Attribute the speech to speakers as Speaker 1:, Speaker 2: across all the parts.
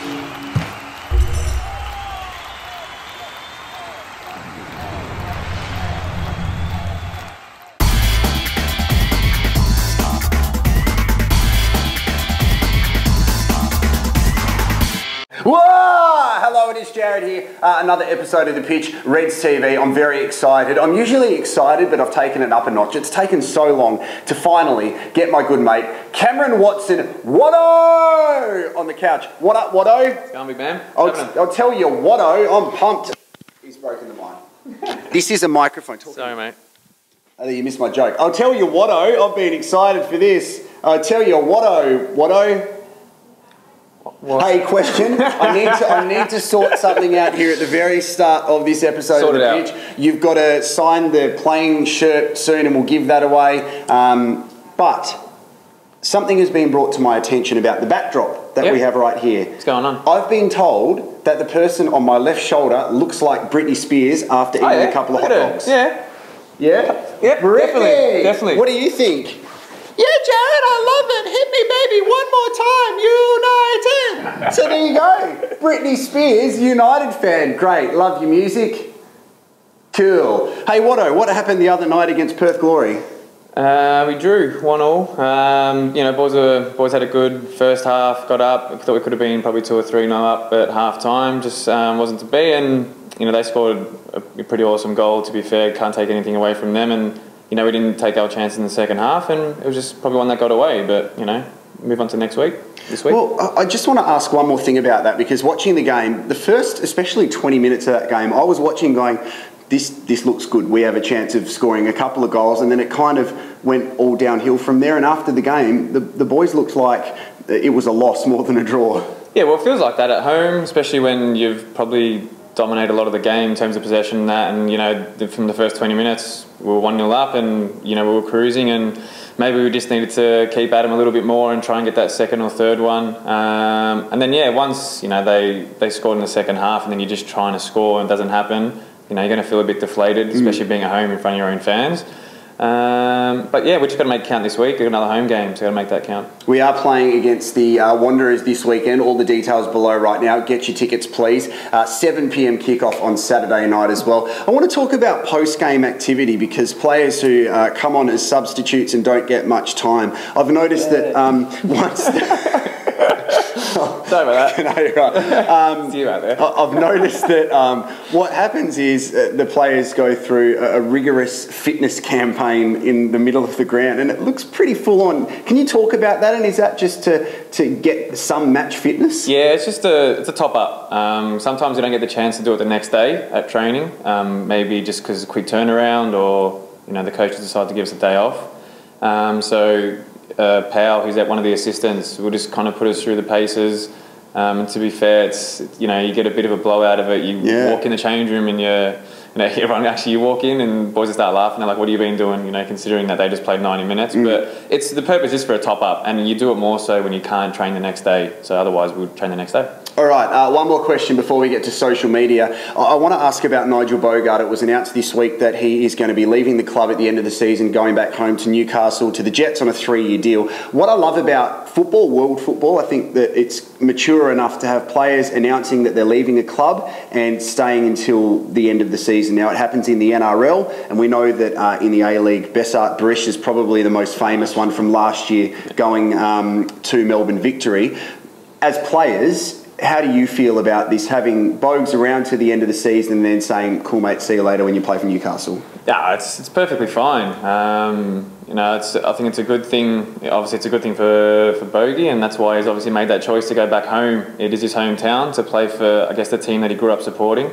Speaker 1: Whoa! Hello, it is Jarrod here. Another episode of The Pitch, Reds TV. I'm very excited. I'm usually excited, but I've taken it up a notch. It's taken so long to finally get my good mate, Cameron Watson, Watto, on the couch. What up, Watto?
Speaker 2: It's going, big man.
Speaker 1: I'll tell you, Watto, I'm pumped. He's broken the mic. This is a microphone.
Speaker 2: Sorry, mate.
Speaker 1: Oh, you missed my joke. I'll tell you, Watto, I've been excited for this. I'll tell you, Watto. What? Hey, question. I need to sort something out here at the very start of this episode of The Pitch. You've got to sign the playing shirt soon and we'll give that away. But something has been brought to my attention about the backdrop that we have right here.
Speaker 2: What's going on?
Speaker 1: I've been told that the person on my left shoulder looks like Britney Spears after eating a couple of hot dogs.
Speaker 2: Yeah.
Speaker 1: Yeah?
Speaker 2: Yeah, definitely.
Speaker 1: What do you think? Yeah, Jarrod, I love it. Hit me, baby, one more time. United. So there you go. Britney Spears, United fan. Great. Love your music. Cool. Hey, Watto, what happened the other night against Perth Glory?
Speaker 2: We drew 1-1. You know, boys had a good first half, got up. I thought we could have been probably 2 or 3-0 up at half time. Just wasn't to be. And, you know, they scored a pretty awesome goal, to be fair. Can't take anything away from them. And, you know, we didn't take our chances in the second half, and it was just probably one that got away. But, you know, move on to this week.
Speaker 1: Well, I just want to ask one more thing about that, because watching the game, the first, especially 20 minutes of that game, I was watching going, this looks good. We have a chance of scoring a couple of goals, and then it kind of went all downhill from there. And after the game, the boys looked like it was a loss more than a draw. Yeah,
Speaker 2: well, it feels like that at home, especially when you've probably dominated a lot of the game in terms of possession and that, and, you know, from the first 20 minutes we were 1-0 up, and, you know, we were cruising, and maybe we just needed to keep at them a little bit more and try and get that second or third one. And then, yeah, once, you know, they scored in the second half, and then you're just trying to score and it doesn't happen, you know, you're going to feel a bit deflated, especially being at home in front of your own fans. But yeah, we're just got to make it count this week. We've got another home game, so we've got to make that count.
Speaker 1: We are playing against the Wanderers this weekend. All the details below right now. Get your tickets, please. 7 p.m. kickoff on Saturday night as well. I want to talk about post-game activity, because players who come on as substitutes and don't get much time. I've noticed that once...
Speaker 2: Sorry about that.
Speaker 1: No, you're right.
Speaker 2: See you out there.
Speaker 1: I've noticed that what happens is the players go through a rigorous fitness campaign in the middle of the ground, and it looks pretty full on. Can you talk about that? And is that just to get some match fitness?
Speaker 2: Yeah, it's a top up. Sometimes you don't get the chance to do it the next day at training. Maybe just because it's a quick turnaround, or, you know, the coaches decide to give us a day off. Powell, who's one of the assistants, will just kind of put us through the paces. And to be fair, it's, you know, you get a bit of a blowout of it. You walk in the change room, and everyone actually, you walk in and boys will start laughing. They're like, "What have you been doing?" You know, considering that they just played 90 minutes. But the purpose is for a top up, and you do it more so when you can't train the next day. So otherwise, we'll train the next day.
Speaker 1: All right, one more question before we get to social media. I want to ask about Nigel Boogaard. It was announced this week that he is going to be leaving the club at the end of the season, going back home to Newcastle, to the Jets on a 3-year deal. What I love about football, world football, I think that it's mature enough to have players announcing that they're leaving a club and staying until the end of the season. Now, it happens in the NRL, and we know that in the A-League, Bessart Barish is probably the most famous one from last year, going to Melbourne Victory. As players, how do you feel about this, having Bogues around to the end of the season and then saying, "Cool, mate, see you later," when you play for Newcastle?
Speaker 2: Yeah, it's perfectly fine. You know, I think it's a good thing. Obviously, it's a good thing for Bogey, and that's why he's obviously made that choice to go back home. It is his hometown, to play for, I guess, the team that he grew up supporting.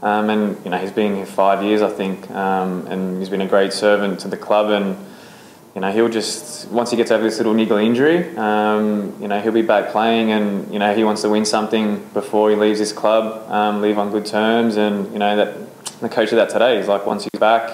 Speaker 2: And, you know, he's been here 5 years, I think, and he's been a great servant to the club. And, you know, he'll just, once he gets over this little niggle injury, you know, he'll be back playing, and, you know, he wants to win something before he leaves this club, leave on good terms. And, you know, that the coach of that today is like, once he's back,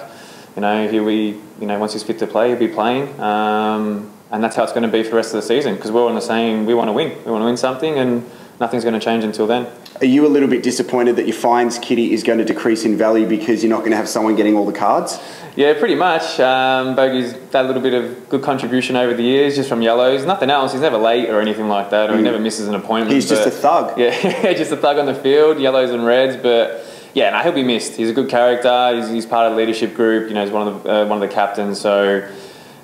Speaker 2: you know, he'll be, you know, once he's fit to play, he'll be playing. And that's how it's going to be for the rest of the season, because we're on the same, we want to win. We want to win something, and nothing's going to change until then.
Speaker 1: Are you a little bit disappointed that your fines kitty is going to decrease in value because you're not going to have someone getting all the cards?
Speaker 2: Yeah, pretty much. Bogey's done a little bit of good contribution over the years, just from yellows. Nothing else. He's never late or anything like that, or he never misses an appointment.
Speaker 1: He's just a thug.
Speaker 2: Yeah, just a thug on the field, yellows and reds. But yeah, no, he'll be missed. He's a good character. He's part of the leadership group. You know, he's one of the captains. So,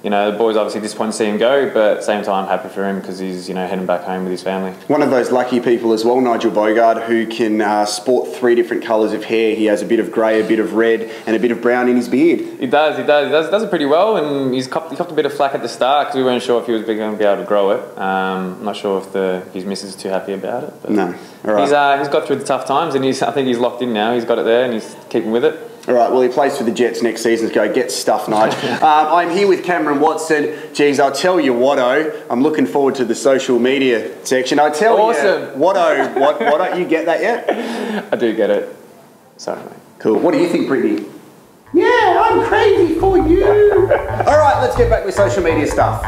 Speaker 2: you know, the boys obviously disappointed to see him go, but at the same time, happy for him because he's, you know, heading back home with his family.
Speaker 1: One of those lucky people as well, Nigel Boogaard, who can sport 3 different colours of hair. He has a bit of grey, a bit of red, and a bit of brown in his beard.
Speaker 2: He does it pretty well, and he copped a bit of flack at the start because we weren't sure if he was going to be able to grow it. I'm not sure if his missus is too happy about it. But
Speaker 1: no, all right.
Speaker 2: He's got through the tough times, and I think he's locked in now. He's got it there, and he's keeping with it.
Speaker 1: All right, well, he plays for the Jets next season. Go get stuff, Nige. I'm here with Cameron Watson. Geez, I'll tell you, Watto, I'm looking forward to the social media section. I tell you, Watto, Watto, you get that yet?
Speaker 2: I do get it. Sorry, mate.
Speaker 1: Cool. What do you think, Brittany? Yeah, I'm crazy for you. All right, let's get back with social media stuff.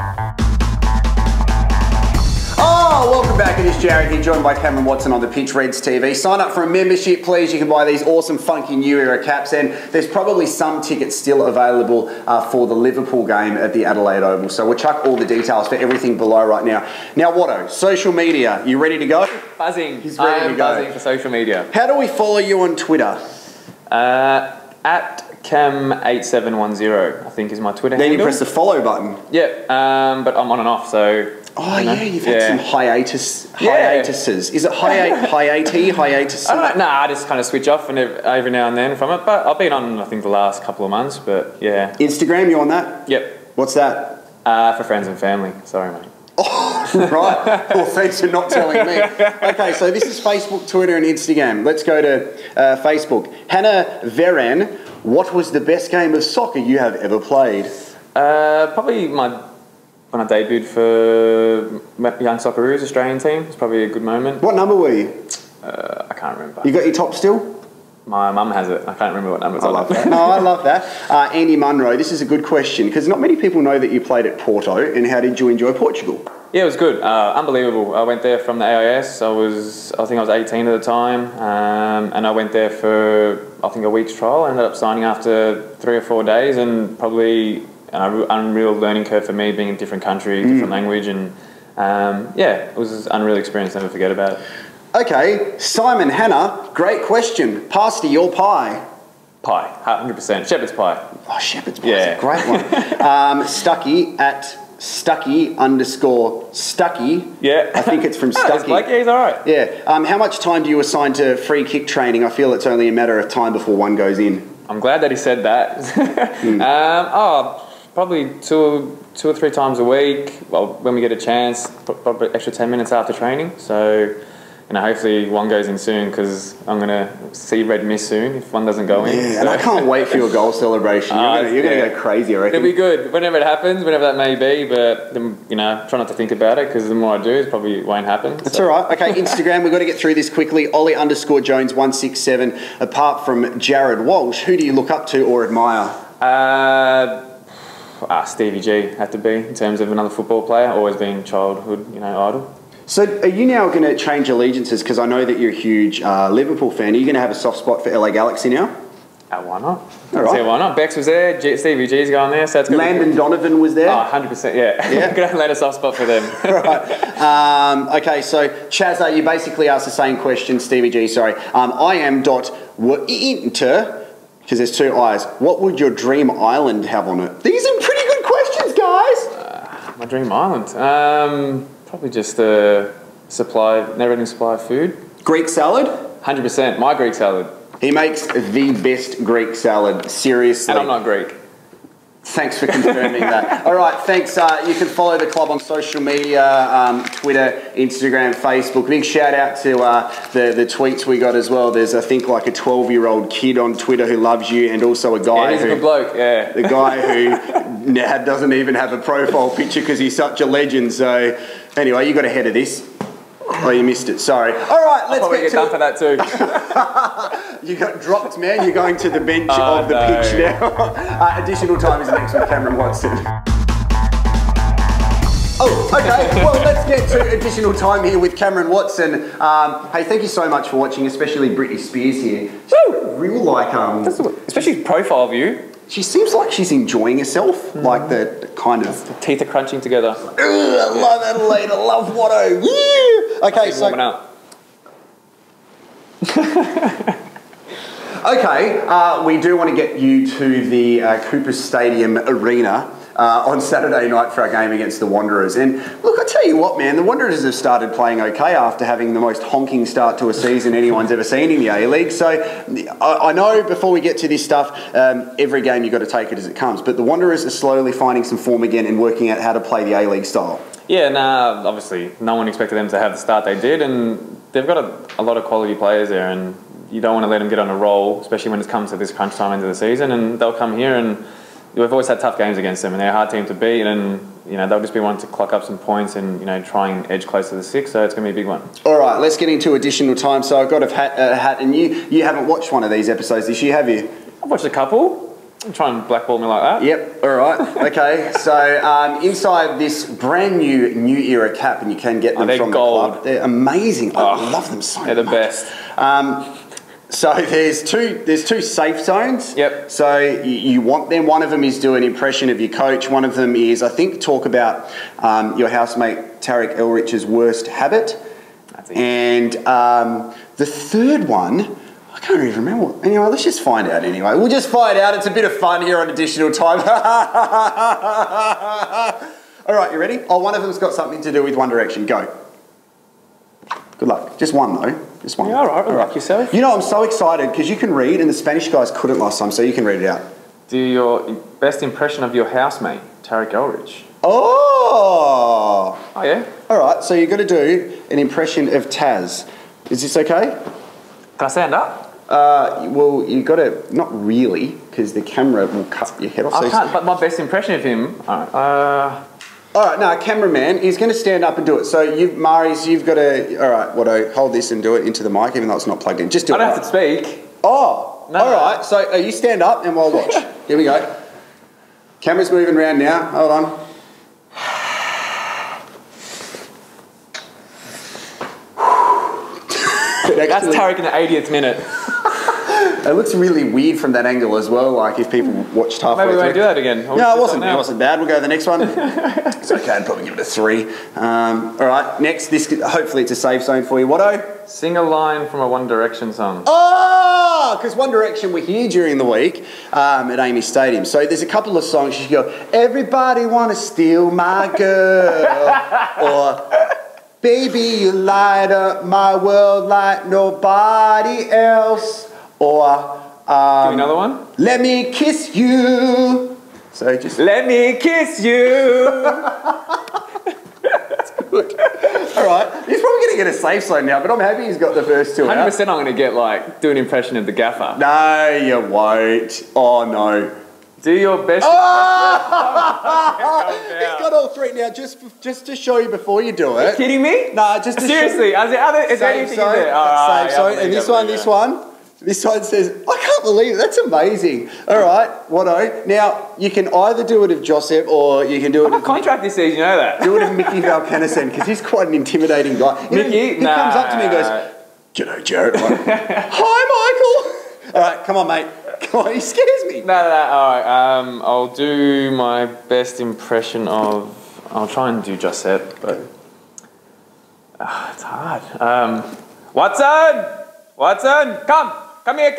Speaker 1: Oh, welcome back. It is Jarrod here, joined by Cameron Watson on the Pitch Reds TV. Sign up for a membership, please. You can buy these awesome, funky New Era caps, and there's probably some tickets still available for the Liverpool game at the Adelaide Oval. So we'll chuck all the details for everything below right now. Now, Watto, social media, you ready to go?
Speaker 2: Buzzing.
Speaker 1: He's ready to go.
Speaker 2: Buzzing for social media.
Speaker 1: How do we follow you on Twitter?
Speaker 2: At Cam8710, I think is my Twitter handle.
Speaker 1: Then you press the follow button.
Speaker 2: Yep, but I'm on and off, so...
Speaker 1: Oh, you know, you've had some hiatuses. Is it hiatus?
Speaker 2: I just kind of switch off every now and then from it. But I've been on, I think, the last couple of months, but yeah.
Speaker 1: Instagram, you on that?
Speaker 2: Yep.
Speaker 1: What's that?
Speaker 2: For friends and family. Sorry, mate.
Speaker 1: Oh, right. Well, thanks for not telling me. Okay, so this is Facebook, Twitter, and Instagram. Let's go to Facebook. Hannah Veran, what was the best game of soccer you have ever played?
Speaker 2: Probably when I debuted for Young Socceroos Australian team. It's probably a good moment.
Speaker 1: What number were you?
Speaker 2: I can't remember.
Speaker 1: You got your top still?
Speaker 2: My mum has it. I can't remember what number it's
Speaker 1: on. I love that. No, I love that. Andy Munro, this is a good question because not many people know that you played at Porto, and how did you enjoy Portugal?
Speaker 2: Yeah, it was good. Unbelievable. I went there from the AIS. I think I was 18 at the time, and I went there for, I think, a week's trial. I ended up signing after 3 or 4 days, and probably an unreal learning curve for me, being in a different country, different language, and yeah, it was an unreal experience. Never forget about it. Okay,
Speaker 1: Simon Hannah, great question. Pasty or pie?
Speaker 2: Pie, 100%. Shepherd's pie.
Speaker 1: Oh, shepherd's pie is a great one. Stucky at Stucky_Stucky.
Speaker 2: Yeah.
Speaker 1: I think it's from Stucky.
Speaker 2: Yeah, he's all right.
Speaker 1: Yeah. How much time do you assign to free kick training? I feel it's only a matter of time before one goes in.
Speaker 2: I'm glad that he said that. Probably two or three times a week. Well, when we get a chance, probably extra 10 minutes after training. So, you know, hopefully one goes in soon because I'm going to see red mist soon if one doesn't go in.
Speaker 1: Yeah, and I can't wait for your goal celebration. You're going to go crazy, I reckon.
Speaker 2: It'll be good whenever it happens, whenever that may be. But, you know, try not to think about it because the more I do, it probably won't happen.
Speaker 1: That's all right. Okay, Instagram, we've got to get through this quickly. Ollie_Jones167. Apart from Jarrod Walsh, who do you look up to or admire?
Speaker 2: Stevie G had to be in terms of another football player. Always been childhood, you know, idol.
Speaker 1: So are you now going to change allegiances? Because I know that you're a huge Liverpool fan. Are you going to have a soft spot for LA Galaxy now?
Speaker 2: Why not?
Speaker 1: All right.
Speaker 2: Why not? Bex was there. Stevie G's going there. So that's
Speaker 1: Landon Donovan was there.
Speaker 2: Oh, 100%. Yeah. Going to land a soft spot for them.
Speaker 1: Right. Okay. So Chazza, you basically asked the same question. Stevie G. Sorry. I am .inter because there's 2 I's. What would your dream island have on it? These are pretty good questions, guys.
Speaker 2: My dream island. Probably just never-ending supply of food.
Speaker 1: Greek salad?
Speaker 2: 100%. My Greek salad.
Speaker 1: He makes the best Greek salad, seriously.
Speaker 2: And I'm not Greek.
Speaker 1: Thanks for confirming that. All right, thanks. You can follow the club on social media, Twitter, Instagram, Facebook. Big shout out to the tweets we got as well. There's, I think, like a 12-year-old kid on Twitter who loves you, and also a guy
Speaker 2: he's a good bloke, yeah.
Speaker 1: The guy who doesn't even have a profile picture because he's such a legend. So anyway, you got ahead of this. Oh, you missed it. Sorry. All right, let's
Speaker 2: get done for that too.
Speaker 1: You got dropped, man. You're going to the bench of the pitch now. Additional time is next with Cameron Watson. Oh, okay. Well, let's get to additional time here with Cameron Watson. Hey, thank you so much for watching, especially Britney Spears here. Real like
Speaker 2: especially profile view.
Speaker 1: She seems like she's enjoying herself, like the kind of...
Speaker 2: The teeth are crunching together.
Speaker 1: I love Adelaide, I love Watto. Yeah. Okay, so...
Speaker 2: warming up.
Speaker 1: Okay, we do want to get you to the Cooper Stadium Arena on Saturday night for our game against the Wanderers. And look, I tell you what, man, the Wanderers have started playing okay after having the most honking start to a season anyone's ever seen in the A-League. So I know before we get to this stuff, every game you've got to take it as it comes. But the Wanderers are slowly finding some form again and working out how to play the A-League style.
Speaker 2: Yeah, obviously no one expected them to have the start they did, and they've got a lot of quality players there, and you don't want to let them get on a roll, especially when it comes to this crunch time into the season, and they'll come here, and we've always had tough games against them, and they're a hard team to beat, and they'll just be wanting to clock up some points and try and edge close to the 6, so it's going to be a big one. All
Speaker 1: right, let's get into additional time. So I've got a hat, and you haven't watched one of these episodes this year, have you?
Speaker 2: I've watched a couple. Try and blackball me like that.
Speaker 1: Yep, all right. Okay, so inside this brand new era cap, and you can get them from
Speaker 2: gold.
Speaker 1: The club. They're amazing. I love them so much.
Speaker 2: They're the best.
Speaker 1: So there's two safe zones.
Speaker 2: Yep.
Speaker 1: So you want them. One of them is do an impression of your coach. One of them is, I think, talk about your housemate Tarek Elrich's worst habit.
Speaker 2: That's easy.
Speaker 1: And the third one, I can't even remember. Anyway, let's just find out anyway. We'll just find out. It's a bit of fun here on additional time. All right, you ready? Oh, one of them's got something to do with One Direction. Go. Good luck. Just one, though. Just one.
Speaker 2: Yeah, all right. Luck yourself.
Speaker 1: I'm so excited because you can read, and the Spanish guys couldn't last time, so you can read it out.
Speaker 2: Do your best impression of your housemate, Tarek Elrich.
Speaker 1: Oh!
Speaker 2: Oh, yeah?
Speaker 1: All right, so you've got to do an impression of Taz. Is this okay?
Speaker 2: Can I stand up?
Speaker 1: Well, you've got to... Not really, because the camera will cut your head off.
Speaker 2: I can't, but my best impression of him... All
Speaker 1: right, no, cameraman, he's going to stand up and do it. So, you've got to... All right, Watto, hold this and do it into the mic, even though it's not plugged in. Just do it.
Speaker 2: I don't have to speak.
Speaker 1: Oh, no, all right. So, you stand up and we'll watch. Here we go. Camera's moving around now. Hold on.
Speaker 2: That's Tarek in the 80th minute.
Speaker 1: It looks really weird from that angle as well, like if people watched halfway
Speaker 2: Maybe we
Speaker 1: through.
Speaker 2: won't do that again.
Speaker 1: No, it wasn't bad. We'll go to the next one. It's okay, I'd probably give it a 3. All right, next, hopefully it's a safe zone for you. Watto?
Speaker 2: Sing a line from a One Direction song.
Speaker 1: Oh, because One Direction were here during the week at Amy Stadium. So there's a couple of songs you should go, everybody wanna steal my girl, or baby, you light up my world like nobody else. Or
Speaker 2: give me another one.
Speaker 1: Let me kiss you. So just
Speaker 2: let me kiss you.
Speaker 1: That's good. All right, he's probably going to get a safe zone now, but I'm happy he's got the first 2 out.
Speaker 2: 100% I'm going to get do an impression of the gaffer.
Speaker 1: No, you won't. Oh no.
Speaker 2: Do your best.
Speaker 1: He's got all 3 now. Just to show you before you do it.
Speaker 2: Are you kidding me?
Speaker 1: No, just to
Speaker 2: seriously. Is there anything in there?
Speaker 1: Safe zone. And this one. This one says, I can't believe it. That's amazing. All right, Watto. Now, you can either do it of Joseph or you can do it
Speaker 2: of... contract this season, you know that.
Speaker 1: Do it of Mickey Valkenison, because he's quite an intimidating guy.
Speaker 2: Mickey?
Speaker 1: He comes up to me and goes, G'day, Jarrod. Like, hi, Michael. All right, come on, mate. Come on, he scares me.
Speaker 2: No, all right. I'll do my best impression of... I'll try and do Joseph, but... it's hard. Watson, come here,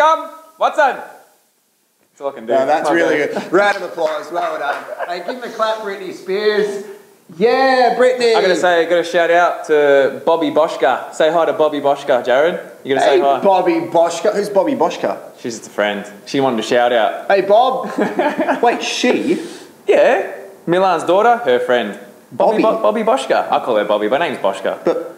Speaker 2: Watson. That's all I can do.
Speaker 1: No, that's really good. Round of applause, well done. Hey, give him a clap, Britney Spears. Yeah, Britney.
Speaker 2: I got to shout out to Bobby Boschka. Say hi to Bobby Boschka, Jarrod. You got to say hi.
Speaker 1: Bobby Boschka. Who's Bobby Boschka?
Speaker 2: She's just a friend. She wanted to shout out.
Speaker 1: Hey, Bob. Wait, she?
Speaker 2: Yeah, Milan's daughter, her friend.
Speaker 1: Bobby
Speaker 2: Boschka. I call her Bobby, but her name's Boschka.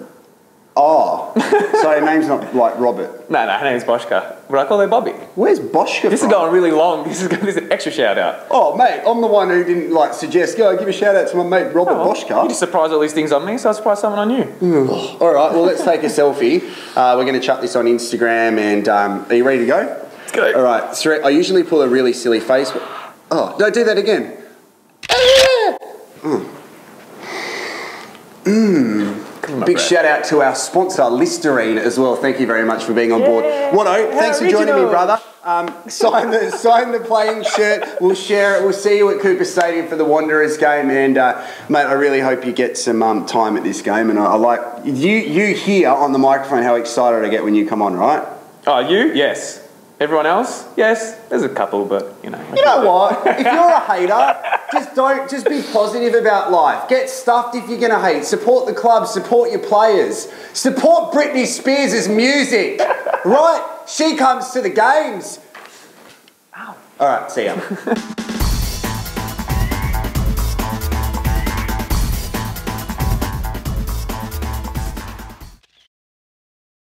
Speaker 1: So her name's not like Robert?
Speaker 2: No, her name's Boschka. But I call her Bobby.
Speaker 1: Where's Boschka
Speaker 2: This is going really long. This is an extra shout out.
Speaker 1: Oh, mate, I'm the one who didn't suggest, give a shout out to my mate Robert Boschka.
Speaker 2: You just surprised all these things on me, so I surprised someone on you.
Speaker 1: All right, well, let's take a selfie. We're going to chuck this on Instagram, and are you ready to go?
Speaker 2: Let's go.
Speaker 1: All right, so I usually pull a really silly face, but... Oh, don't do that again. Big shout out to our sponsor, Listerine, as well. Thank you very much for being on board. Watto, thanks for joining me, brother. Sign the playing shirt. We'll share it. We'll see you at Cooper Stadium for the Wanderers game. And, mate, I really hope you get some time at this game. And I like you hear on the microphone how excited I get when you come on, right?
Speaker 2: Oh, you? Yes. Everyone else? Yes. There's a couple, but, you know.
Speaker 1: You know what? If you're a hater, just be positive about life. Get stuffed if you're going to hate. Support the club. Support your players. Support Britney Spears' music. Right? She comes to the games. Ow. All right, see ya.